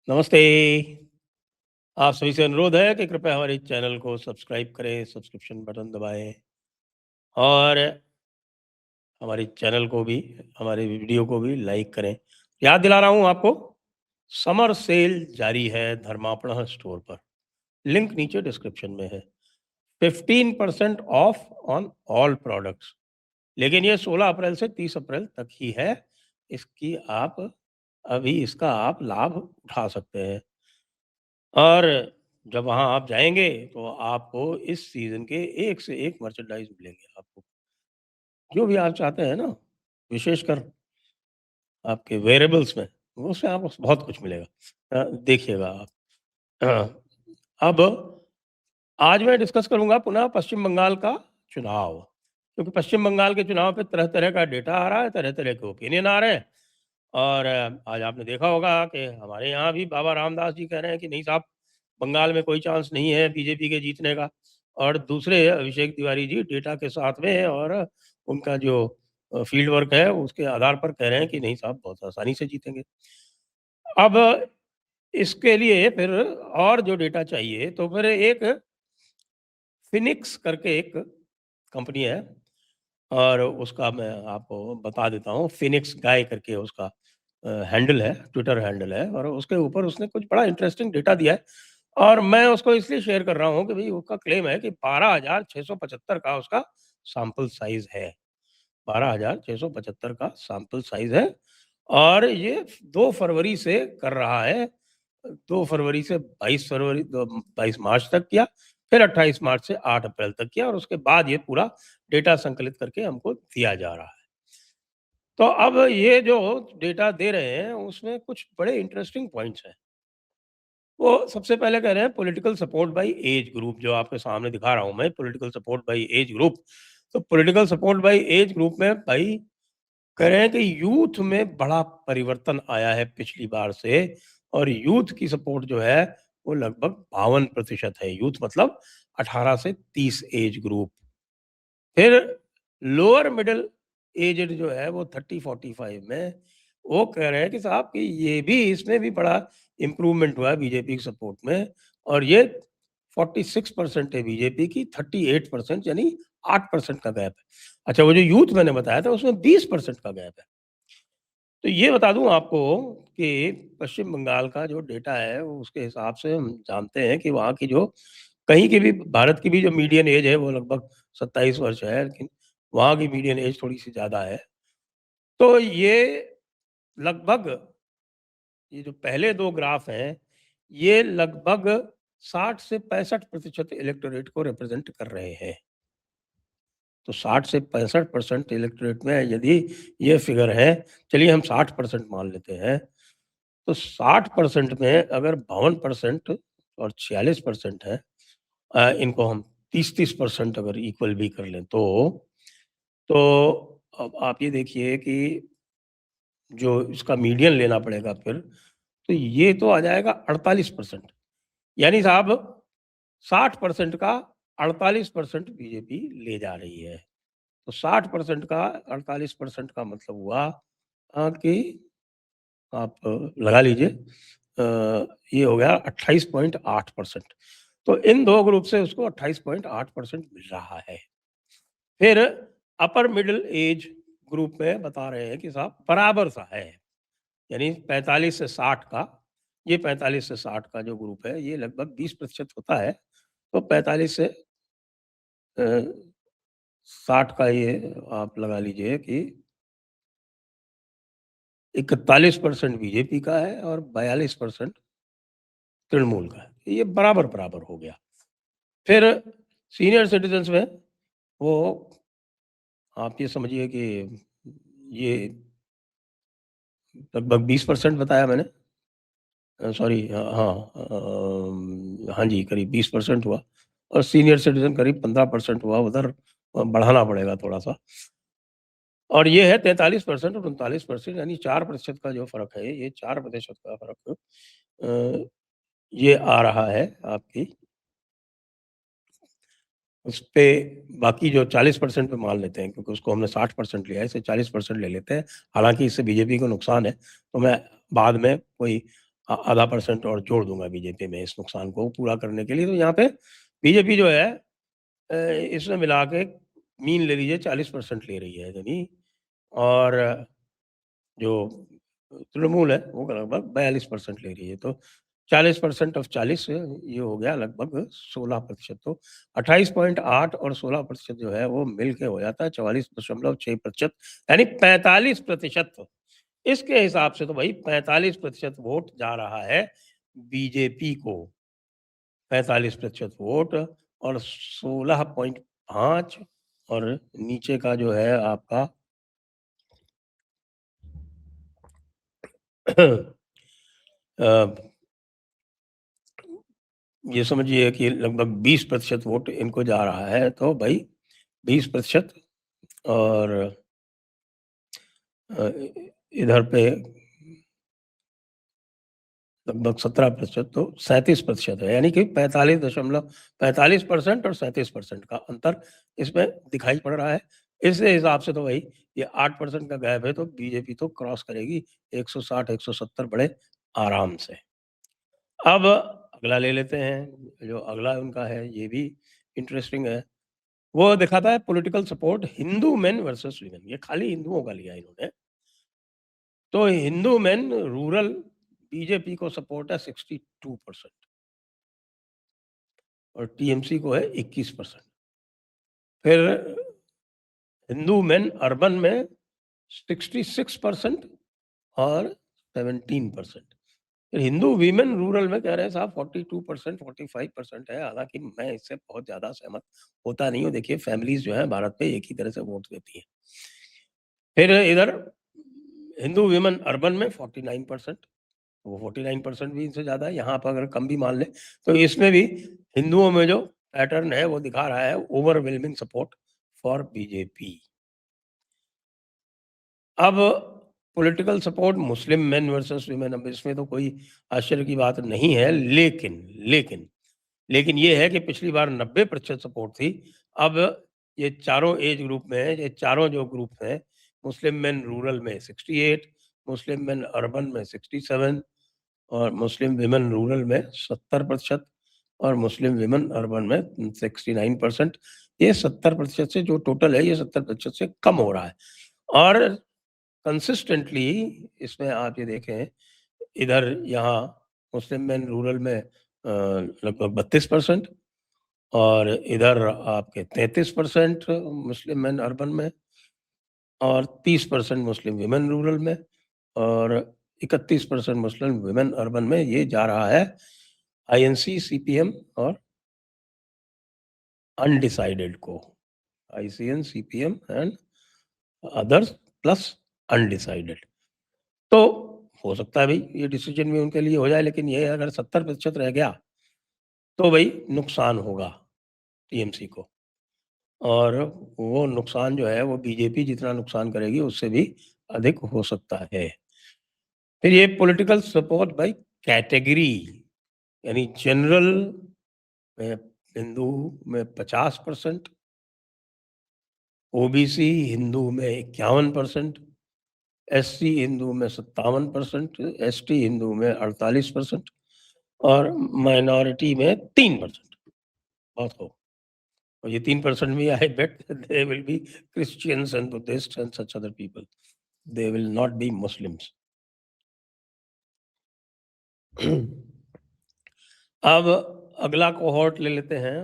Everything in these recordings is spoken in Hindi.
नमस्ते। आप सभी से अनुरोध है कि कृपया हमारे चैनल को सब्सक्राइब करें, सब्सक्रिप्शन बटन दबाएँ और हमारे चैनल को भी, हमारे वीडियो को भी लाइक करें। याद दिला रहा हूँ आपको, समर सेल जारी है धर्मापणः स्टोर पर। लिंक नीचे डिस्क्रिप्शन में है। 15% ऑफ ऑन ऑल प्रोडक्ट्स। लेकिन ये 16 अप्रैल से 30 अप्रैल तक ही है। इसकी आप अभी इसका आप लाभ उठा सकते हैं। और जब वहाँ आप जाएँगे तो आपको इस सीज़न के एक से एक मर्चेंडाइज़ मिलेंगे आपको। जो भी आप चाहते हैं ना, विशेषकर आपके वेयरेबल्स में, उसमें आपको बहुत कुछ मिलेगा। देखिएगा आप। अब आज मैं डिस्कस करूँगा पुनः पश्चिम बंगाल का चुनाव, क्योंकि पश्चिम बंगाल के चुनाव पे तरह-तरह का डेटा आ रहा है, तरह-तरह के ओपिनियन आ रहे हैं। और आज आपने देखा होगा कि हमारे यहाँ भी बाबा रामदास जी कह रहे हैं कि नहीं साहब, बंगाल में कोई चांस नहीं है बीजेपी के जीतने का। और दूसरे अभिषेक तिवारी जी डेटा के साथ में हैं और उनका जो फील्ड वर्क है उसके आधार पर कह रहे हैं कि नहीं साहब बहुत आसानी से जीतेंगे। अब इसके लिए फिर और जो डेटा चाहिए तो फिर एक फिनिक्स करके एक कंपनी है और उसका मैं आपको बता देता हूँ। फिनिक्स गाय करके उसका हैंडल है, ट्विटर हैंडल है और उसके ऊपर उसने कुछ बड़ा इंटरेस्टिंग डेटा दिया है और मैं उसको इसलिए शेयर कर रहा हूँ कि भई उसका क्लेम है कि 12,675 का उसका सैंपल साइज़ है। 12,675 का सैंपल साइज़ है और ये 2 फरवरी से कर रहा है। 2 फरवरी से 22 मार्च तक किया, फिर 28 मार्च से 8 अप्रैल तक किया और उसके बाद ये पूरा डेटा संकलित करके हमको दिया जा रहा है। तो अब ये जो डेटा दे रहे हैं, उसमें कुछ बड़े इंटरेस्टिंग पॉइंट्स हैं। वो सबसे पहले कह रहे हैं political support by age group, जो आपके सामने दिखा रहा हूँ मैं, political support by age group. तो political support by age group में भाई कह रहे हैं कि यूथ में बड़ा परिवर्तन आया है पिछली बार से और यूथ की सपोर्ट जो है वो लगभग 52% है। यूथ मतलब 18 से 30 एज ग्रुप। फिर लोअर मिडिल एजेड जो है वो 30-45 में वो कह रहे हैं कि साहब कि ये भी इसमें भी बड़ा इम्प्रूवमेंट हुआ है बीजेपी की सपोर्ट में और ये 46% है बीजेपी की, 38% यानी 8% का गैप है। अच्छा, वो जो यूथ मैंने बताया था उसमें 20% का गैप है। तो ये बता दूं आपको कि पश्चिम बंगाल का जो डेटा है वो उसके हिसाब से हम जानते हैं कि वहाँ की जो कहीं की भी भारत की भी जो मीडियन एज है वो लगभग 27 वर्ष है, लेकिन वहाँ की मीडियन एज थोड़ी सी ज़्यादा है। तो ये लगभग ये जो पहले 2 ग्राफ हैं, ये लगभग 60 से 65% इलेक्टोरेट को रिप्रेजेंट कर रहे हैं। तो 60 से 65% इलेक्टोरेट में यदि ये फिगर है, चलिए हम 60% मान लेते हैं, तो 60% में अगर 52% और 46% है, इनको हम 30-30% अगर इक्वल भी कर लें तो अब आप ये देखिए कि जो इसका मीडियन लेना पड़ेगा फिर, तो ये तो आ जाएगा 48%। यानी साहब 60% का 48% बीजेपी ले जा रही है। तो 60% का 48% का मतलब हुआ कि आप लगा लीजिए, ये हो गया 28.8%। तो इन 2 ग्रुप से उसको 28.8% मिल रहा है। फिर अपर मिडिल एज ग्रुप में बता रहे हैं कि साहब बराबर सा है, यानी 45 से 60 का, ये 45 से 60 का जो ग्रुप है ये लगभग 20% होता है। तो 45 से 60 का ये आप लगा लीजिए कि 41% बीजेपी का है और 42% तृणमूल का है। ये बराबर-बराबर हो गया। फिर सीनियर सिटीज़न्स में वो आप ये समझिए कि ये लगभग 20% बताया मैंने। सॉरी, हाँ, हाँ जी, करीब 20% हुआ और सीनियर सिटीज़न करीब 15% हुआ, उधर बढ़ाना पड़ेगा थोड़ा-सा। और ये है 43% और 39%, यानी 4% का जो फ़र्क है, ये 4% का फ़र्क अ, ये आ रहा है आपकी उसपे। बाकी जो 40% पे मान लेते हैं, क्योंकि उसको हमने 60% लिया है, इसे 40% ले लेते हैं। हालाँकि इससे बीजेपी को नुकसान है, तो मैं बाद में कोई आधा % और जोड़ दूंगा बीजेपी में इस नुकसान को पूरा करने के लिए। तो यहाँ पे बीजेपी जो है इसमें मिला के मीन ले लीजिए 40% ले रही है यानी, और जो तृणमूल है वो लगभग 42% ले रही है। तो 40% ऑफ 40 ये हो गया लगभग 16%। तो 28.8 और 16% जो है वो मिल के हो जाता है 44.6%, यानी 45%। इसके हिसाब से तो भाई 45% वोट जा रहा है बीजेपी को, 45% वोट, और 16.5 और नीचे का जो है आपका ये समझिए कि लगभग 20% वोट इनको जा रहा है। तो भाई 20% और इधर पे लगभग 17%, तो 37% है, यानी कि 45% और 37% का अंतर इसमें दिखाई पड़ रहा है। इस हिसाब से तो भाई ये 8% का गैप है, तो बीजेपी तो क्रॉस करेगी 160-170 बड़े आराम से। अब अगला ले लेते हैं, जो अगला उनका है ये भी इंटरेस्टिंग है। वो दिखाता है political support Hindu main versus women, ये खाली हिंदुओं का लिया इन्होंने। तो हिंदू मेन रूरल बीजेपी को सपोर्ट है 62% और टीएमसी को है 21%। फिर हिंदू मेन अर्बन में 66% और 17%। फिर हिंदू वीमेन रूरल में कह रहे हैं साहब 42% 45% है। हालांकि मैं इससे बहुत ज्यादा सहमत होता नहीं हूँ। देखिए फैमिलीज जो है भारत में एक ही तरह से वोट देती है। फिर इधर हिंदू वीमेन अर्बन में 49%, वो 49% भी इनसे ज्यादा है। यहाँ पर अगर कम भी मान ले तो इसमें भी हिंदुओं में जो पैटर्न है वो दिखा रहा है ओवरवेलमिंग सपोर्ट फॉर बीजेपी। अब पॉलिटिकल सपोर्ट मुस्लिम मेन वर्सेस वीमेन, अब इसमें तो कोई आश्चर्य की बात नहीं है, लेकिन लेकिन लेकिन ये है कि पिछली बार 90% सपोर्ट थी। अब ये चारों एज ग्रुप में है, ये चारों जो ग्रुप हैं, मुस्लिम मेन रूरल में 68, मुस्लिम मेन अर्बन में 67 और मुस्लिम विमेन रूरल में 70% और मुस्लिम विमेन अर्बन में 69%। ये 70% से जो टोटल है ये 70% से कम हो रहा है। और कंसिस्टेंटली इसमें आप ये देखें, इधर यहाँ मुस्लिम मेन रूरल में लगभग 32% और इधर आपके 33% मुस्लिम मेन अर्बन में और 30% मुस्लिम विमेन रूरल में और 31% मुस्लिम विमेन अर्बन में। ये जा रहा है आईएनसी, सीपीएम और अनडिसाइडेड को, ICN, CPM and others plus undecided. तो हो सकता है भाई ये डिसीजन भी उनके लिए हो जाए, लेकिन ये अगर 70% रह गया तो भाई नुकसान होगा टीएमसी को, और वो नुकसान जो है वो बीजेपी जितना नुकसान करेगी उससे भी अधिक हो सकता है। फिर ये पॉलिटिकल सपोर्ट बाय कैटेगरी, यानी जनरल में हिंदू में 50%, ओबीसी हिंदू में 51%, एससी हिंदू में 57%, एसटी हिंदू में 48% और माइनॉरिटी में 3%। बहुत हो, और ये 3% भी I bet they will be Christians and Buddhist and such other people, they will not be Muslims. अब अगला कोहॉर्ट ले लेते हैं।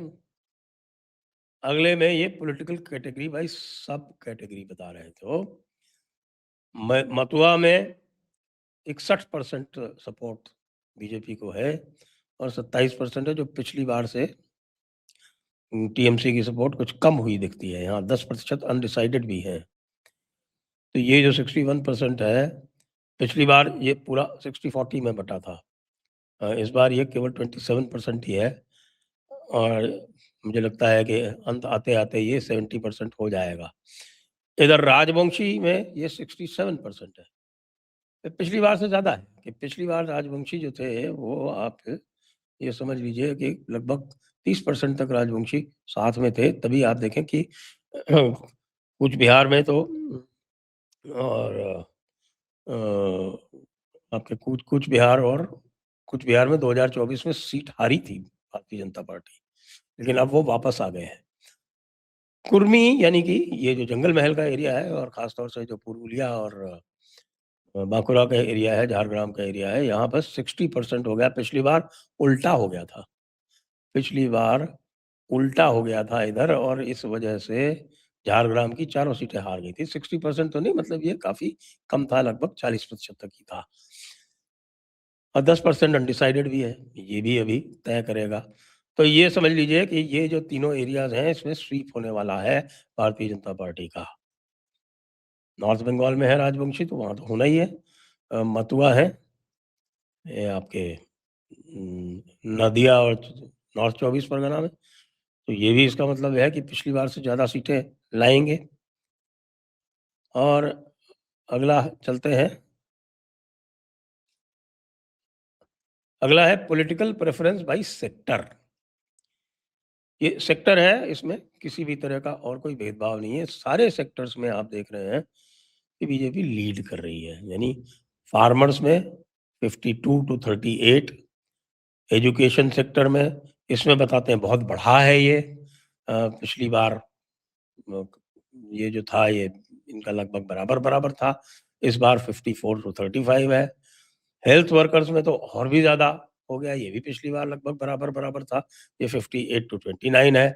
अगले में ये political category by sub category बता रहे थे। तो मथुरा में 61% सपोर्ट बीजेपी को है और 27% है, जो पिछली बार से टीएमसी की सपोर्ट कुछ कम हुई दिखती है। यहाँ 10% अनडिसाइडेड भी है। तो ये जो 61% है, पिछली बार ये पूरा 60-40 में बटा था। इस बार ये केवल 27% ही है और मुझे लगता है कि अंत आते-आते ये 70% हो जाएगा। इधर राजवंशी में ये 67% है। पिछली बार से ज़्यादा है कि पिछली बार राजवंशी जो थे वो आप ये समझ लीजिए कि लगभग 30% तक राजवंशी साथ में थे। तभी आप देखें कि कूच बिहार में तो और आपके कूच बिहार और कुछ बिहार में 2024 में सीट हारी थी भारतीय जनता पार्टी, लेकिन अब वो वापस आ गए हैं। कुर्मी यानी कि ये जो जंगल महल का एरिया है और ख़ास तौर से जो पुरुलिया और बांकुरा का एरिया है, झारग्राम का एरिया है, यहाँ पर 60% हो गया। पिछली बार उल्टा हो गया था। पिछली बार उल्टा हो गया था इधर और इस वजह से झारग्राम की चारों सीटें हार गई थी। 60% तो नहीं, मतलब ये काफ़ी कम था, लगभग 40% तक ही था। और 10% अनडिसाइडेड भी है, ये भी अभी तय करेगा। तो ये समझ लीजिए कि ये जो तीनों एरियाज़ हैं, इसमें स्वीप होने वाला है भारतीय जनता पार्टी का। नॉर्थ बंगाल में है राजवंशी, तो वहाँ तो होना ही है। मतुआ है, ये आपके नदिया और नॉर्थ 24 परगना में, तो ये भी इसका मतलब है कि पिछली बार से ज़्यादा सीटें लाएँगे। और अगला चलते हैं, अगला है पॉलिटिकल प्रेफ़रेंस बाय सेक्टर। ये सेक्टर है, इसमें किसी भी तरह का और कोई भेदभाव नहीं है। सारे सेक्टर्स में आप देख रहे हैं कि बीजेपी लीड कर रही है, यानी फार्मर्स में 52 टू 38, एजुकेशन सेक्टर में इसमें बताते हैं बहुत बढ़ा है ये। पिछली बार अ, ये जो था ये इनका लगभग बराबर-बराबर था। इस बार 54 टू 35 है। हेल्थ वर्कर्स में तो और भी ज़्यादा हो गया, ये भी पिछली बार लगभग बराबर-बराबर था। ये 58 टू 29 है।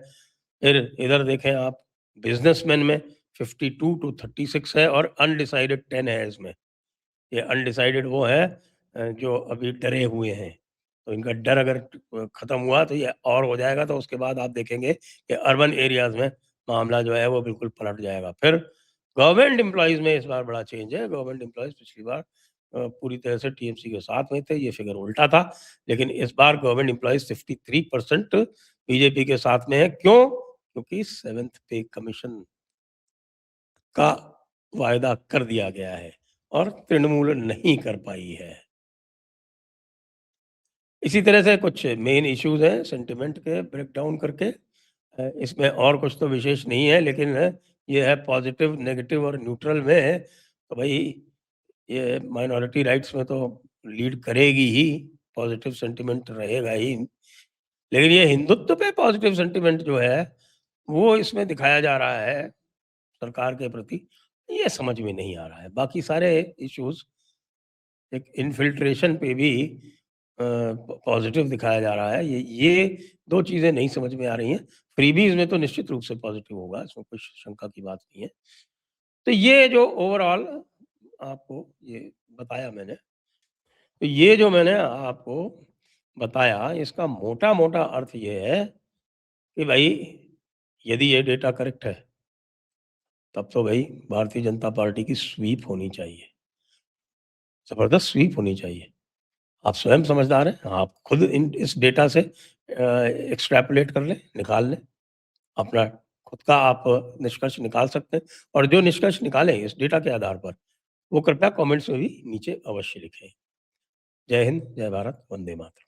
फिर इधर देखें आप, बिज़नेसमैन में 52 टू 36 है और अनडिसाइडेड 10 है इसमें। ये अनडिसाइडेड वो है जो अभी डरे हुए हैं। तो इनका डर अगर खत्म हुआ तो ये और हो जाएगा, तो उसके बाद आप देखेंगे कि अर्बन एरियाज़ में मामला जो है वो बिल्कुल पलट जाएगा। फिर गवर्नमेंट एम्प्लॉइज़ में इस बार बड़ा चेंज है। गवर्नमेंट एम्प्लॉइज़ पिछली बार पूरी तरह से टीएमसी के साथ में थे, ये फिगर उल्टा था। लेकिन इस बार गवर्नमेंट एम्प्लॉइज़ 53% बीजेपी के साथ में है। क्यों? क्योंकि 7th पे कमीशन का वायदा कर दिया गया है और तृणमूल नहीं कर पाई है। इसी तरह से कुछ मेन इश्यूज़ हैं सेंटिमेंट के ब्रेकडाउन करके। इसमें और कुछ तो विशेष नहीं है, लेकिन ये है पॉजिटिव, नेगेटिव और न्यूट्रल में। तो भई ये माइनॉरिटी राइट्स में तो लीड करेगी ही, पॉजिटिव सेंटिमेंट रहेगा ही। लेकिन ये हिंदुत्व पे पॉजिटिव सेंटिमेंट जो है, वो इसमें दिखाया जा रहा है सरकार के प्रति, ये समझ में नहीं आ रहा है। बाकी सारे इश्यूज़, एक इन्फिल्ट्रेशन पे भी पॉज़िटिव दिखाया जा रहा है। ये 2 चीज़ें नहीं समझ में आ रही हैं। फ्रीबीज़ में तो निश्चित रूप से पॉज़िटिव होगा, इसमें कोई शंका की बात नहीं है। तो ये जो ओवरऑल आपको ये बताया मैंने, तो ये जो मैंने आपको बताया, इसका मोटा-मोटा अर्थ ये है कि भई यदि ये डेटा करेक्ट है, तब तो भई भारतीय जनता पार्टी की स्वीप होनी चाहिए, ज़बरदस्त स्वीप होनी चाहिए। आप स्वयं समझदार हैं, आप खुद इन इस डेटा से एक्सट्रैपोलेट कर लें, निकाल लें। अपना खुद का आप निष्कर्ष निकाल सकते हैं और जो निष्कर्ष निकालें इस डेटा के आधार पर, वो कृपया कमेंट्स में भी नीचे अवश्य लिखें। जय हिंद, जय भारत, वंदे मातरम।